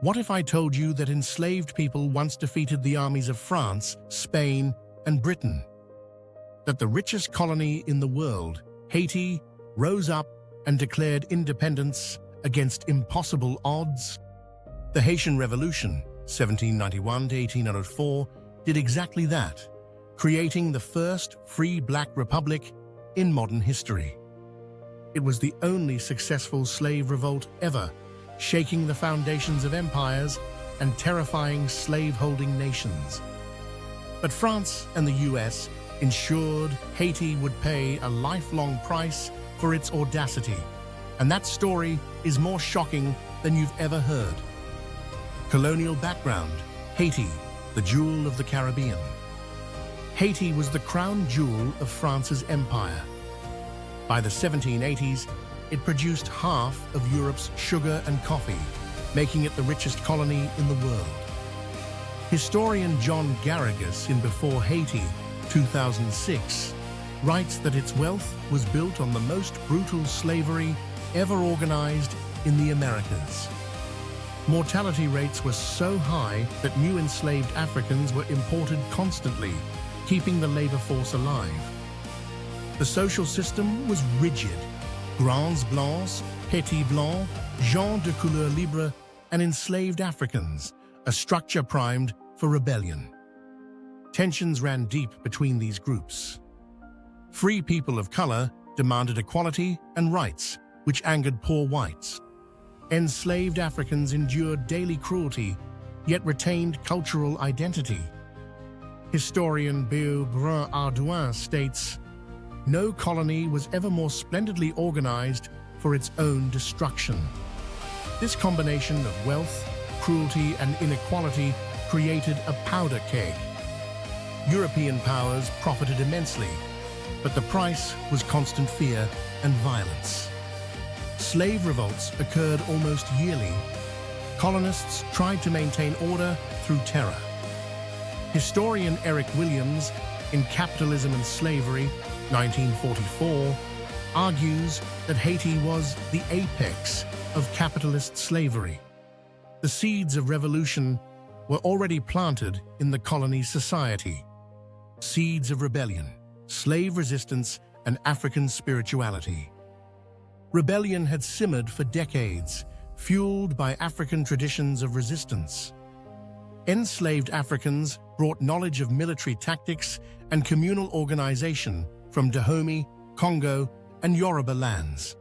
What if I told you that enslaved people once defeated the armies of France, Spain, and Britain? That the richest colony in the world, Haiti, rose up and declared independence against impossible odds? The Haitian Revolution, 1791 to 1804, did exactly that, creating the first free black republic in modern history. It was the only successful slave revolt ever, shaking the foundations of empires and terrifying slave-holding nations. But France and the US ensured Haiti would pay a lifelong price for its audacity, and that story is more shocking than you've ever heard. Colonial background: Haiti, the jewel of the Caribbean. Haiti was the crown jewel of France's empire. By the 1780s, it produced half of Europe's sugar and coffee, making it the richest colony in the world. Historian John Garrigus, in Before Haiti, 2006, writes that its wealth was built on the most brutal slavery ever organized in the Americas. Mortality rates were so high that new enslaved Africans were imported constantly, keeping the labor force alive. The social system was rigid. Grands Blancs, Petits Blancs, gens de couleur libre, and enslaved Africans, a structure primed for rebellion. Tensions ran deep between these groups. Free people of color demanded equality and rights, which angered poor whites. Enslaved Africans endured daily cruelty, yet retained cultural identity. Historian Beaubrun Ardouin states, "No colony was ever more splendidly organized for its own destruction." This combination of wealth, cruelty, and inequality created a powder keg. European powers profited immensely, but the price was constant fear and violence. Slave revolts occurred almost yearly. Colonists tried to maintain order through terror. Historian Eric Williams, in Capitalism and Slavery, 1944, argues that Haiti was the apex of capitalist slavery. The seeds of revolution were already planted in the colony's society. Seeds of rebellion, slave resistance, and African spirituality. Rebellion had simmered for decades, fueled by African traditions of resistance. Enslaved Africans brought knowledge of military tactics and communal organization from Dahomey, Congo, and Yoruba lands.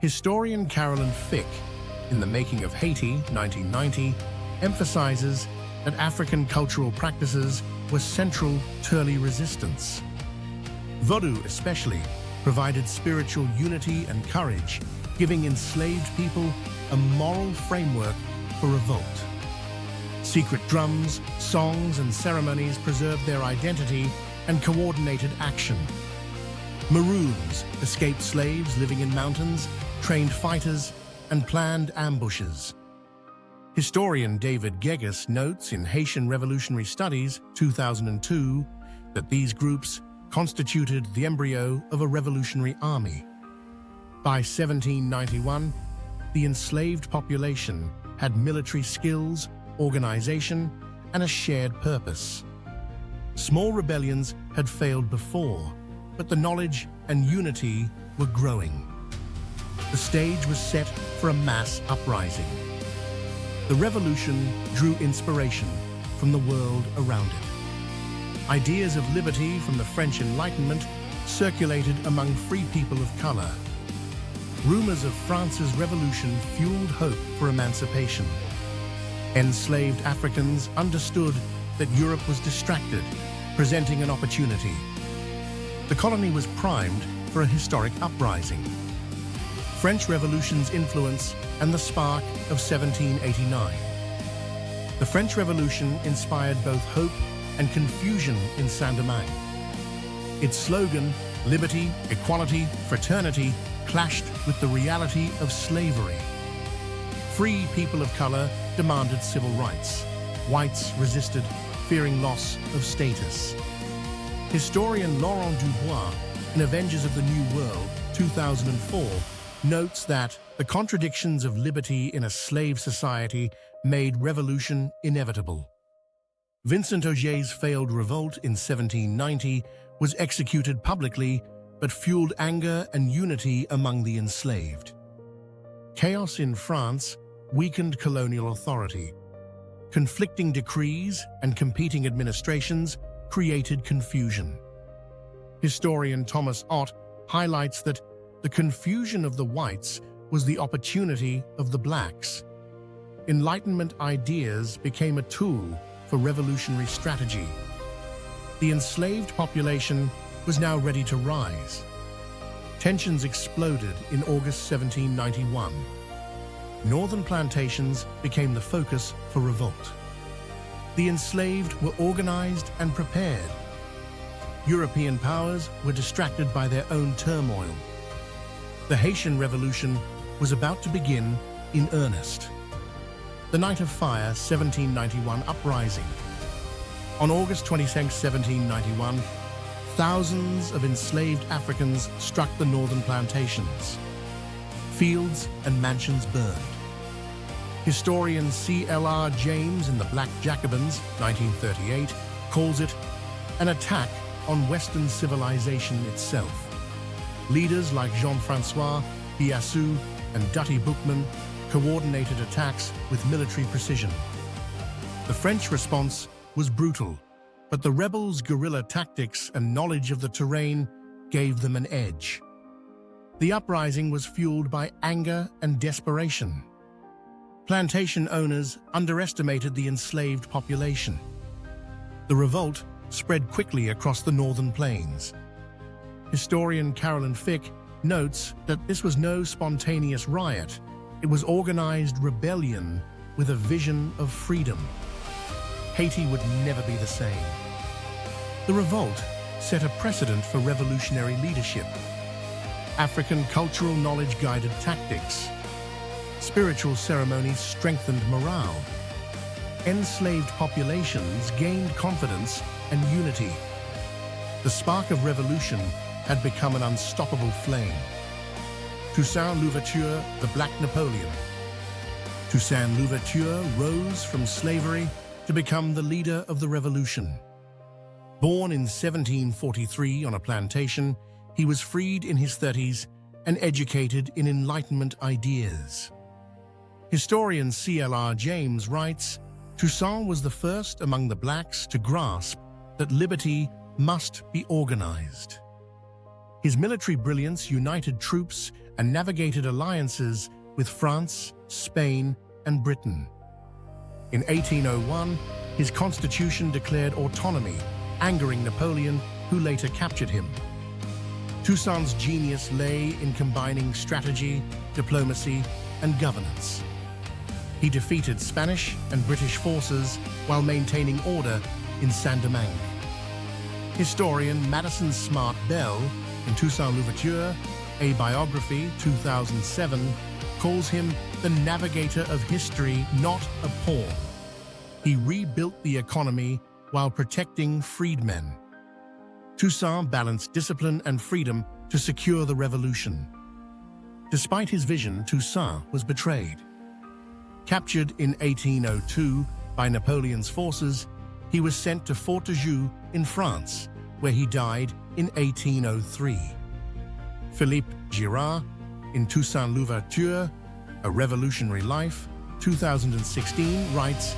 Historian Carolyn Fick, in The Making of Haiti, 1990, emphasizes that African cultural practices were central to early resistance. Vodou, especially, provided spiritual unity and courage, giving enslaved people a moral framework for revolt. Secret drums, songs, and ceremonies preserved their identity and coordinated action. Maroons, escaped slaves living in mountains, trained fighters, and planned ambushes. Historian David Gegas notes in Haitian Revolutionary Studies, 2002, that these groups constituted the embryo of a revolutionary army. By 1791, the enslaved population had military skills, organization, and a shared purpose. Small rebellions had failed before, but the knowledge and unity were growing. The stage was set for a mass uprising. The revolution drew inspiration from the world around it. Ideas of liberty from the French Enlightenment circulated among free people of color. Rumors of France's revolution fueled hope for emancipation. Enslaved Africans understood that Europe was distracted, presenting an opportunity. The colony was primed for a historic uprising. French Revolution's influence and the spark of 1789. The French Revolution inspired both hope and confusion in Saint-Domingue. Its slogan, liberty, equality, fraternity, clashed with the reality of slavery. Free people of color demanded civil rights. Whites resisted, fearing loss of status. Historian Laurent Dubois, in Avengers of the New World, 2004, notes that the contradictions of liberty in a slave society made revolution inevitable. Vincent Augier's failed revolt in 1790 was executed publicly but fueled anger and unity among the enslaved. Chaos in France weakened colonial authority. Conflicting decrees and competing administrations created confusion. Historian Thomas Ott highlights that the confusion of the whites was the opportunity of the blacks. Enlightenment ideas became a tool for revolutionary strategy. The enslaved population was now ready to rise. Tensions exploded in August 1791. Northern plantations became the focus for revolt. The enslaved were organized and prepared. European powers were distracted by their own turmoil. The Haitian Revolution was about to begin in earnest. The Night of Fire 1791 uprising. On August 22, 1791, thousands of enslaved Africans struck the northern plantations. Fields and mansions burned. Historian C.L.R. James in The Black Jacobins, 1938, calls it an attack on Western civilization itself. Leaders like Jean-François Biassou and Dutty Boukman coordinated attacks with military precision. The French response was brutal, but the rebels' guerrilla tactics and knowledge of the terrain gave them an edge. The uprising was fueled by anger and desperation. Plantation owners underestimated the enslaved population. The revolt spread quickly across the northern plains. Historian Carolyn Fick notes that this was no spontaneous riot. It was organized rebellion with a vision of freedom. Haiti would never be the same. The revolt set a precedent for revolutionary leadership. African cultural knowledge guided tactics. Spiritual ceremonies strengthened morale. Enslaved populations gained confidence and unity. The spark of revolution had become an unstoppable flame. Toussaint Louverture, the Black Napoleon. Toussaint Louverture rose from slavery to become the leader of the revolution. Born in 1743 on a plantation, he was freed in his 30s and educated in Enlightenment ideas. Historian C.L.R. James writes, Toussaint was the first among the blacks to grasp that liberty must be organized. His military brilliance united troops and navigated alliances with France, Spain, and Britain. In 1801, his constitution declared autonomy, angering Napoleon, who later captured him. Toussaint's genius lay in combining strategy, diplomacy, and governance. He defeated Spanish and British forces while maintaining order in Saint-Domingue. Historian Madison Smart Bell, in Toussaint Louverture, a biography, 2007, calls him the navigator of history, not a pawn. He rebuilt the economy while protecting freedmen. Toussaint balanced discipline and freedom to secure the revolution. Despite his vision, Toussaint was betrayed. Captured in 1802 by Napoleon's forces, he was sent to Fort de Joux in France, where he died in 1803. Philippe Girard, in Toussaint Louverture, A Revolutionary Life, 2016, writes,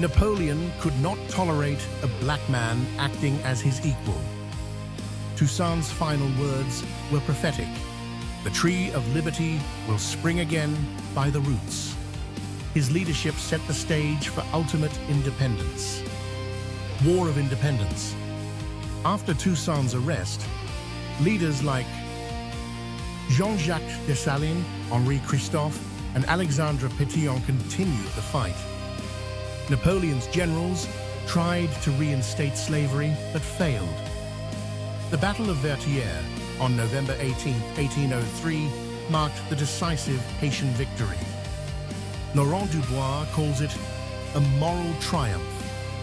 Napoleon could not tolerate a black man acting as his equal. Toussaint's final words were prophetic. The tree of liberty will spring again by the roots. His leadership set the stage for ultimate independence. War of Independence. After Toussaint's arrest, leaders like Jean-Jacques Dessalines, Henri Christophe, and Alexandre Pétion continued the fight. Napoleon's generals tried to reinstate slavery but failed. The Battle of Vertières on November 18, 1803, marked the decisive Haitian victory. Laurent Dubois calls it a moral triumph,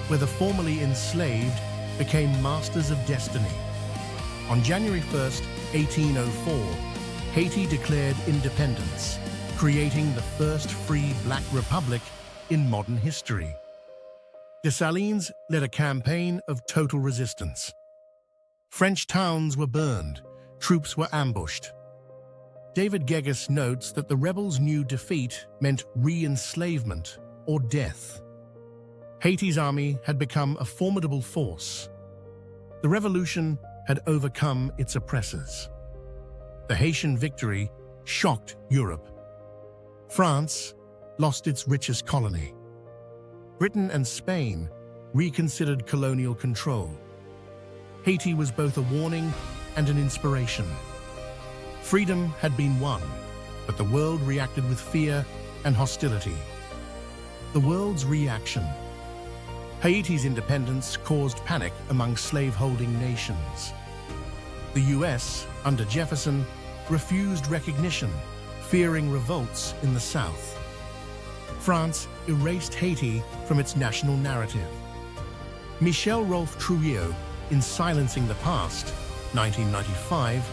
where the formerly enslaved became masters of destiny. On January 1, 1804, Haiti declared independence, creating the first free black republic in modern history. Dessalines led a campaign of total resistance. French towns were burned, troops were ambushed. David Gegas notes that the rebels' new defeat meant re-enslavement or death. Haiti's army had become a formidable force. The revolution had overcome its oppressors. The Haitian victory shocked Europe. France lost its richest colony. Britain and Spain reconsidered colonial control. Haiti was both a warning and an inspiration. Freedom had been won, but the world reacted with fear and hostility. The world's reaction. Haiti's independence caused panic among slave-holding nations. The US, under Jefferson, refused recognition, fearing revolts in the South. France erased Haiti from its national narrative. Michel Rolph Trujillo, in Silencing the Past, 1995,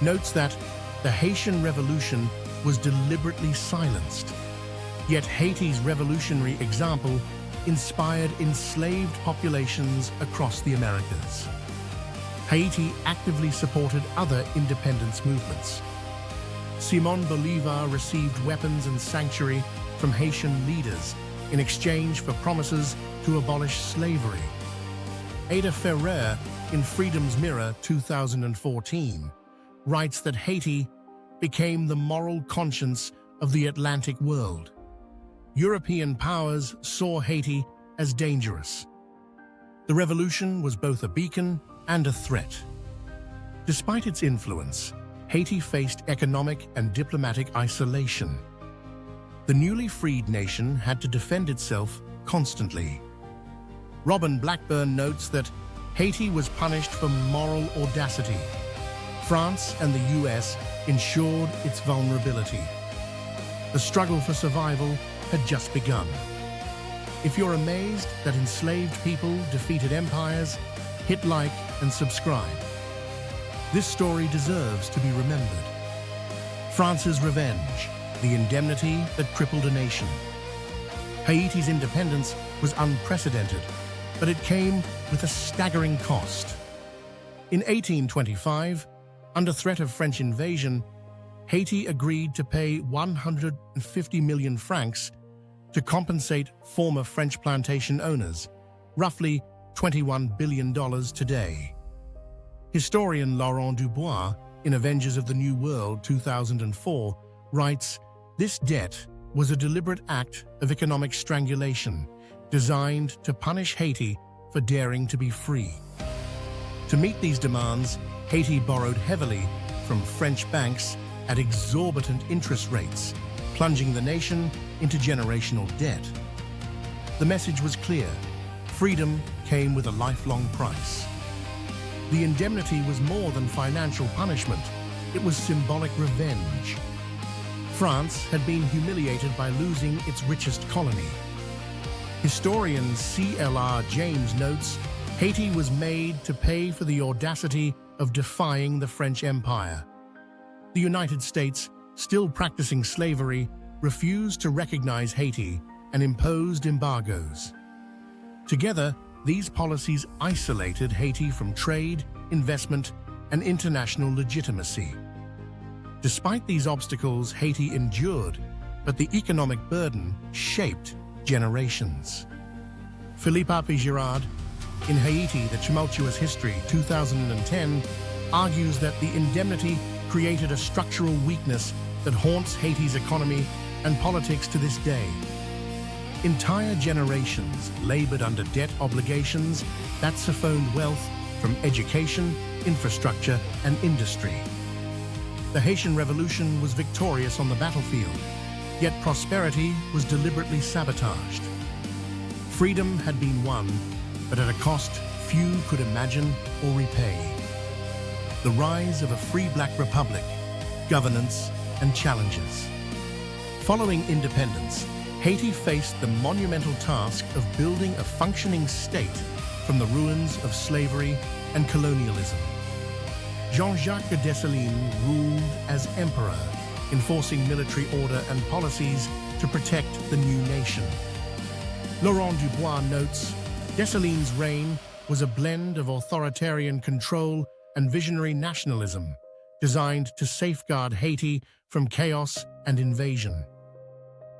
notes that the Haitian Revolution was deliberately silenced. Yet Haiti's revolutionary example inspired enslaved populations across the Americas. Haiti actively supported other independence movements. Simon Bolivar received weapons and sanctuary from Haitian leaders in exchange for promises to abolish slavery. Ada Ferrer, in Freedom's Mirror 2014, writes that Haiti became the moral conscience of the Atlantic world. European powers saw Haiti as dangerous. The revolution was both a beacon and a threat. Despite its influence, Haiti faced economic and diplomatic isolation. The newly freed nation had to defend itself constantly. Robin Blackburn notes that Haiti was punished for moral audacity. France and the US ensured its vulnerability. The struggle for survival had just begun. If you're amazed that enslaved people defeated empires, hit like and subscribe. This story deserves to be remembered. France's revenge, the indemnity that crippled a nation. Haiti's independence was unprecedented, but it came with a staggering cost. In 1825, under threat of French invasion, Haiti agreed to pay 150 million francs to compensate former French plantation owners, roughly $21 billion today. Historian Laurent Dubois, in Avengers of the New World 2004, writes, "This debt was a deliberate act of economic strangulation designed to punish Haiti for daring to be free." To meet these demands, Haiti borrowed heavily from French banks at exorbitant interest rates, plunging the nation into generational debt. The message was clear: freedom came with a lifelong price. The indemnity was more than financial punishment, it was symbolic revenge. France had been humiliated by losing its richest colony. Historian C.L.R. James notes, Haiti was made to pay for the audacity of defying the French Empire. The United States, still practicing slavery, refused to recognize Haiti and imposed embargoes. Together, these policies isolated Haiti from trade, investment, and international legitimacy. Despite these obstacles, Haiti endured, but the economic burden shaped generations. Philippe Girard, in Haiti, The Tumultuous History, 2010, argues that the indemnity created a structural weakness that haunts Haiti's economy and politics to this day. Entire generations labored under debt obligations that siphoned wealth from education, infrastructure, and industry. The Haitian Revolution was victorious on the battlefield, yet prosperity was deliberately sabotaged. Freedom had been won, but at a cost few could imagine or repay. The rise of a free Black Republic, governance, and challenges. Following independence, Haiti faced the monumental task of building a functioning state from the ruins of slavery and colonialism. Jean-Jacques de Dessalines ruled as emperor, enforcing military order and policies to protect the new nation. Laurent Dubois notes, Dessalines' reign was a blend of authoritarian control and visionary nationalism, designed to safeguard Haiti from chaos and invasion.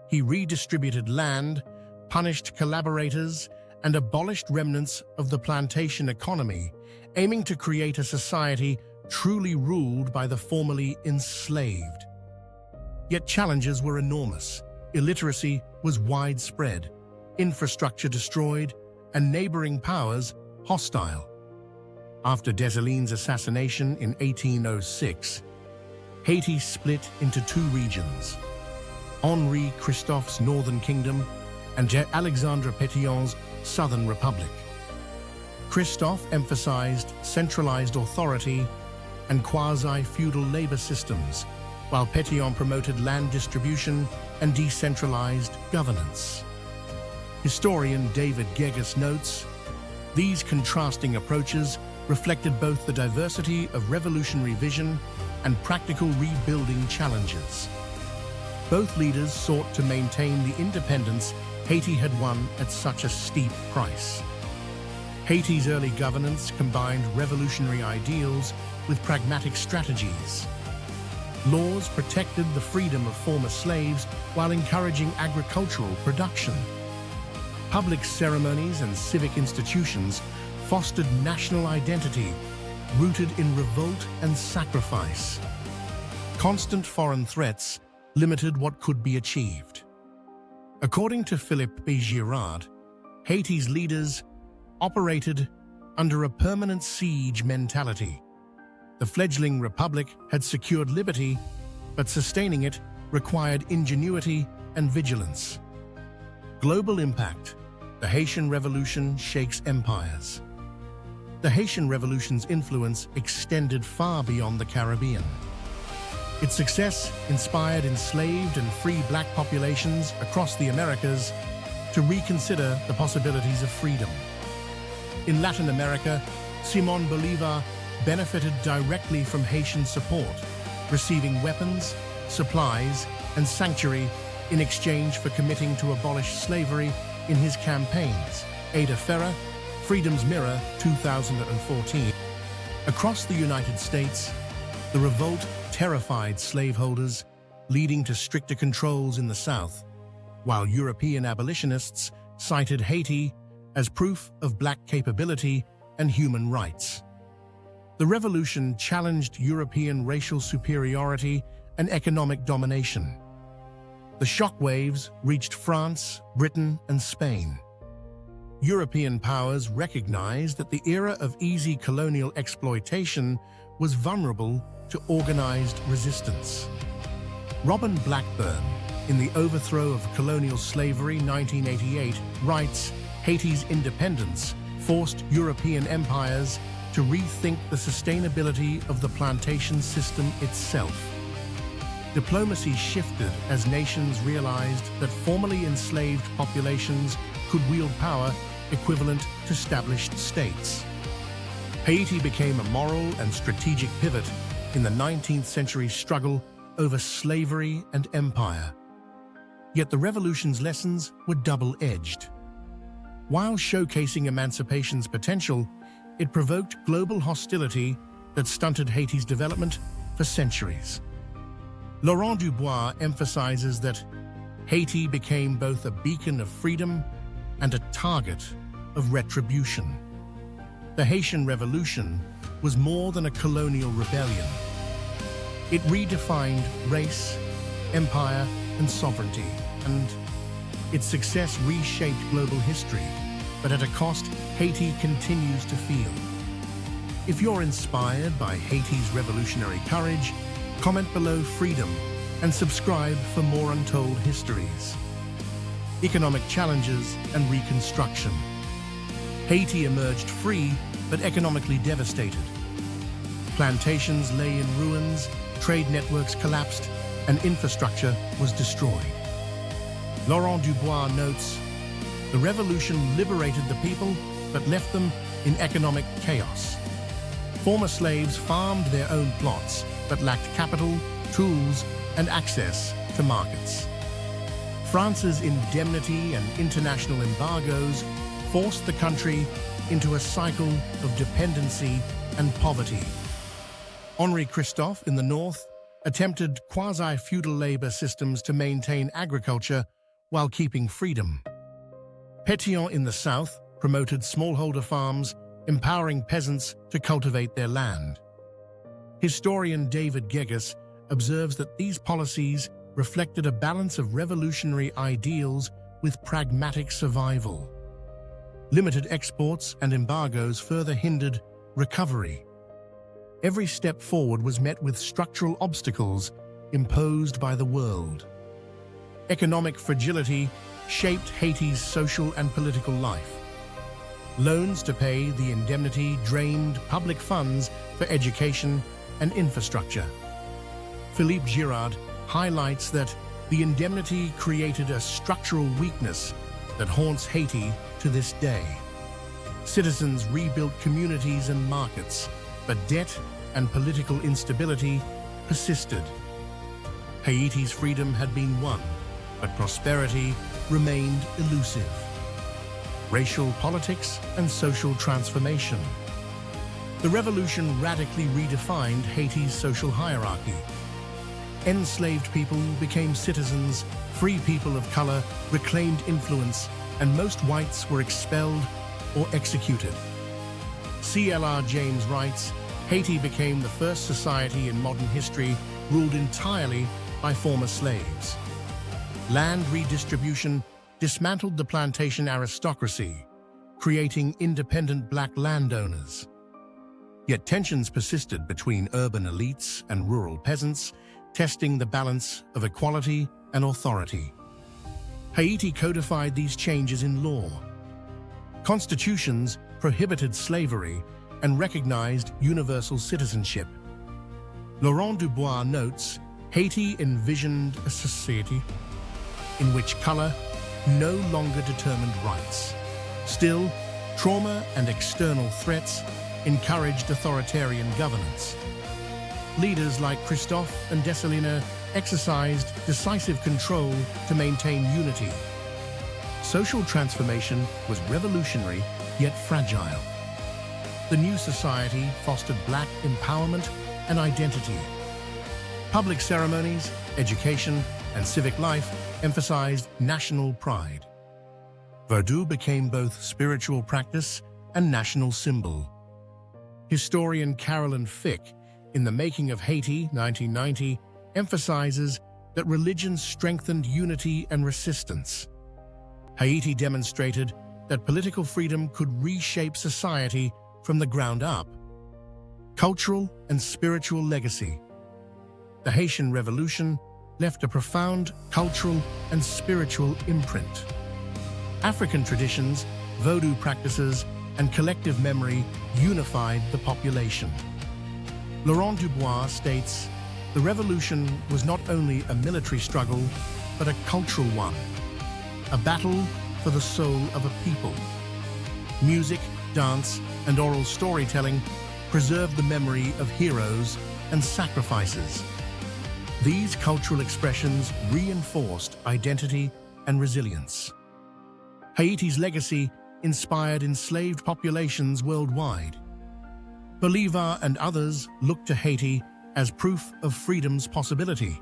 He redistributed land, punished collaborators, and abolished remnants of the plantation economy, aiming to create a society truly ruled by the formerly enslaved. Yet challenges were enormous. Illiteracy was widespread, infrastructure destroyed, and neighboring powers hostile. After Dessalines' assassination in 1806, Haiti split into two regions: Henri Christophe's northern kingdom and Alexandre Pétion's southern republic. Christophe emphasized centralized authority and quasi-feudal labor systems, while Pétion promoted land distribution and decentralized governance. Historian David Gegas notes, these contrasting approaches reflected both the diversity of revolutionary vision and practical rebuilding challenges. Both leaders sought to maintain the independence Haiti had won at such a steep price. Haiti's early governance combined revolutionary ideals with pragmatic strategies. Laws protected the freedom of former slaves while encouraging agricultural production. Public ceremonies and civic institutions fostered national identity, rooted in revolt and sacrifice. Constant foreign threats limited what could be achieved. According to Philippe B. Girard, Haiti's leaders operated under a permanent siege mentality. The fledgling republic had secured liberty, but sustaining it required ingenuity and vigilance. Global impact. The Haitian Revolution shakes empires. The Haitian Revolution's influence extended far beyond the Caribbean. Its success inspired enslaved and free black populations across the Americas to reconsider the possibilities of freedom. In Latin America, Simón Bolívar benefited directly from Haitian support, receiving weapons, supplies, and sanctuary in exchange for committing to abolish slavery in his campaigns. Ada Ferrer, Freedom's Mirror, 2014. Across the United States, the revolt terrified slaveholders, leading to stricter controls in the South, while European abolitionists cited Haiti as proof of black capability and human rights. The revolution challenged European racial superiority and economic domination. The shockwaves reached France, Britain, and Spain. European powers recognized that the era of easy colonial exploitation was vulnerable to organized resistance. Robin Blackburn, in The Overthrow of Colonial Slavery, 1988, writes, Haiti's independence forced European empires to rethink the sustainability of the plantation system itself. Diplomacy shifted as nations realized that formerly enslaved populations could wield power equivalent to established states. Haiti became a moral and strategic pivot in the 19th century struggle over slavery and empire. Yet the revolution's lessons were double-edged. While showcasing emancipation's potential, it provoked global hostility that stunted Haiti's development for centuries. Laurent Dubois emphasizes that Haiti became both a beacon of freedom and a target of retribution. The Haitian Revolution was more than a colonial rebellion. It redefined race, empire, and sovereignty, and its success reshaped global history, but at a cost Haiti continues to feel. If you're inspired by Haiti's revolutionary courage, comment below freedom and subscribe for more untold histories. Economic challenges and reconstruction. Haiti emerged free but economically devastated. Plantations lay in ruins, trade networks collapsed, and infrastructure was destroyed. Laurent Dubois notes, the revolution liberated the people but left them in economic chaos. Former slaves farmed their own plots but lacked capital, tools, and access to markets. France's indemnity and international embargoes forced the country into a cycle of dependency and poverty. Henri Christophe in the north attempted quasi-feudal labor systems to maintain agriculture while keeping freedom. Pétion in the south promoted smallholder farms, empowering peasants to cultivate their land. Historian David Gegas observes that these policies reflected a balance of revolutionary ideals with pragmatic survival. Limited exports and embargoes further hindered recovery. Every step forward was met with structural obstacles imposed by the world. Economic fragility shaped Haiti's social and political life. Loans to pay the indemnity drained public funds for education and infrastructure. Philippe Girard highlights that the indemnity created a structural weakness that haunts Haiti to this day. Citizens rebuilt communities and markets, but debt and political instability persisted. Haiti's freedom had been won, but prosperity remained elusive. Racial politics and social transformation. The revolution radically redefined Haiti's social hierarchy. Enslaved people became citizens, free people of color reclaimed influence, and most whites were expelled or executed. C.L.R. James writes, Haiti became the first society in modern history ruled entirely by former slaves. Land redistribution dismantled the plantation aristocracy, creating independent black landowners. Yet tensions persisted between urban elites and rural peasants, testing the balance of equality and authority. Haiti codified these changes in law. Constitutions prohibited slavery and recognized universal citizenship. Laurent Dubois notes, Haiti envisioned a society in which color no longer determined rights. Still, trauma and external threats encouraged authoritarian governance. Leaders like Christophe and Dessalines exercised decisive control to maintain unity. Social transformation was revolutionary yet fragile. The new society fostered black empowerment and identity. Public ceremonies, education, and civic life emphasized national pride. Vodou became both spiritual practice and national symbol. Historian Carolyn Fick, in The Making of Haiti, 1990, emphasizes that religion strengthened unity and resistance. Haiti demonstrated that political freedom could reshape society from the ground up. Cultural and spiritual legacy. The Haitian Revolution left a profound cultural and spiritual imprint. African traditions, Vodou practices, and collective memory unified the population. Laurent Dubois states, the revolution was not only a military struggle, but a cultural one, a battle for the soul of a people. Music, dance, and oral storytelling preserved the memory of heroes and sacrifices. These cultural expressions reinforced identity and resilience. Haiti's legacy inspired enslaved populations worldwide. Bolivar and others looked to Haiti as proof of freedom's possibility.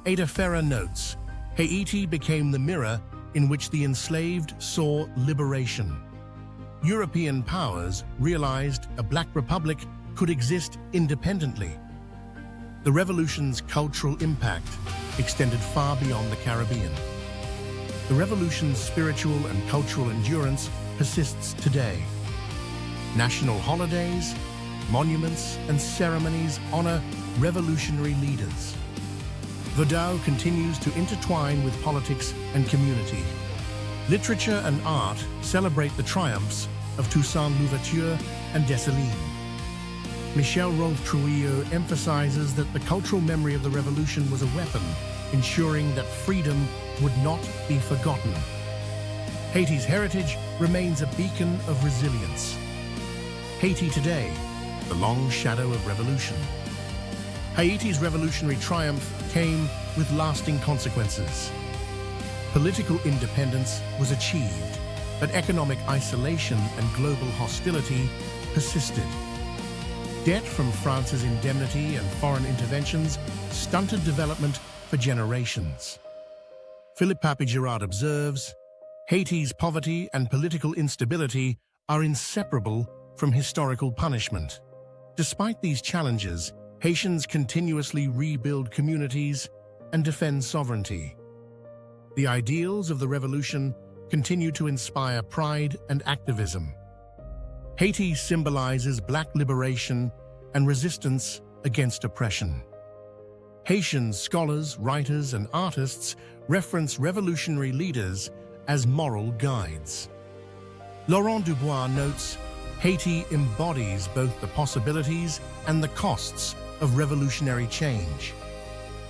Ada Ferrer notes, Haiti became the mirror in which the enslaved saw liberation. European powers realized a black republic could exist independently. The revolution's cultural impact extended far beyond the Caribbean. The revolution's spiritual and cultural endurance persists today. National holidays, monuments, and ceremonies honor revolutionary leaders. Vodou continues to intertwine with politics and community. Literature and art celebrate the triumphs of Toussaint Louverture and Dessalines. Michel Rolfe-Trujillo emphasizes that the cultural memory of the revolution was a weapon, ensuring that freedom would not be forgotten. Haiti's heritage remains a beacon of resilience. Haiti today, the long shadow of revolution. Haiti's revolutionary triumph came with lasting consequences. Political independence was achieved, but economic isolation and global hostility persisted. Debt from France's indemnity and foreign interventions stunted development for generations. Philippe Papi-Girard observes, Haiti's poverty and political instability are inseparable from historical punishment. Despite these challenges, Haitians continuously rebuild communities and defend sovereignty. The ideals of the revolution continue to inspire pride and activism. Haiti symbolizes Black liberation and resistance against oppression. Haitian scholars, writers, and artists reference revolutionary leaders as moral guides. Laurent Dubois notes, Haiti embodies both the possibilities and the costs of revolutionary change.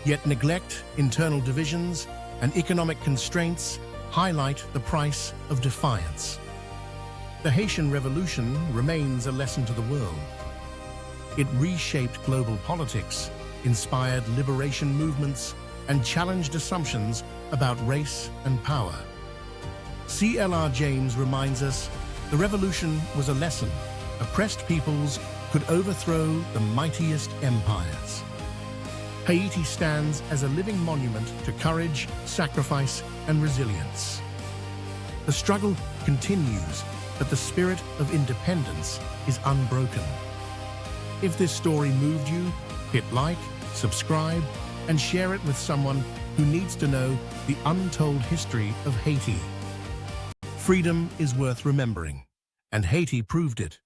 Yet neglect, internal divisions, and economic constraints highlight the price of defiance. The Haitian Revolution remains a lesson to the world. It reshaped global politics, inspired liberation movements, and challenged assumptions about race and power. C.L.R. James reminds us, the revolution was a lesson. Oppressed peoples could overthrow the mightiest empires. Haiti stands as a living monument to courage, sacrifice, and resilience. The struggle continues, but the spirit of independence is unbroken. If this story moved you, hit like, subscribe, and share it with someone who needs to know the untold history of Haiti. Freedom is worth remembering, and Haiti proved it.